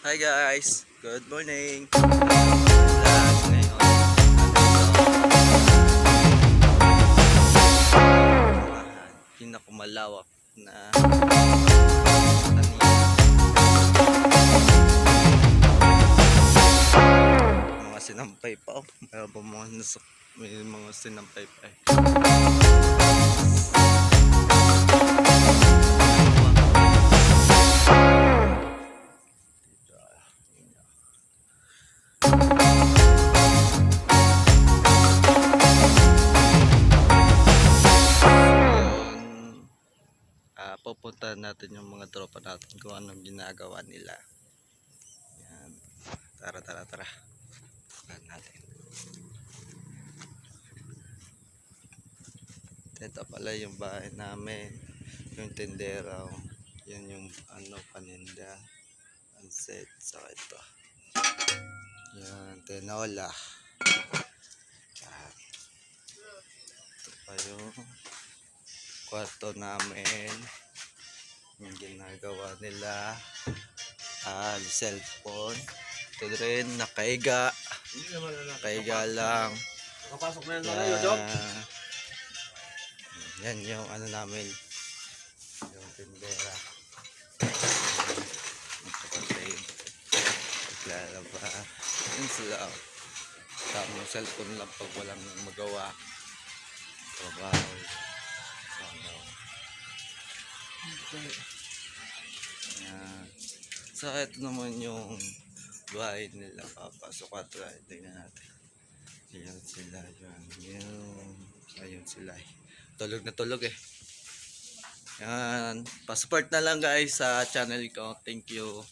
Hi guys, good morning. Lahat ngayon, pinakamalawak na mga sinampay pa. Meron pa mga may mga sinampay pa eh. Pupunta natin yung mga tropa natin kung anong ginagawa nila. Yan. Tara. Punta natin. Ito pala yung bahay namin. Yung tindera. Yan yung paninda. Pansit. So ito. Yan. Tinola. Yan. Ito pa yung kwarto namin. Yung ginagawa nila. Cellphone. Ito rin. Nakaiga. Nakaiga lang. Nakapasok na yung nanay, Job. Yan yung namin. Yung tindera. Kapatid. Naglalaba. Yan sila. Tamang cellphone lang pag walang magawa. Trabaho. Yan. So ito naman yung bahay nila. Papasok at tingnan natin. Yan sila. Ayun sila. Tulog na tulog eh. Yan. Pa-support na lang guys sa channel ko. Thank you.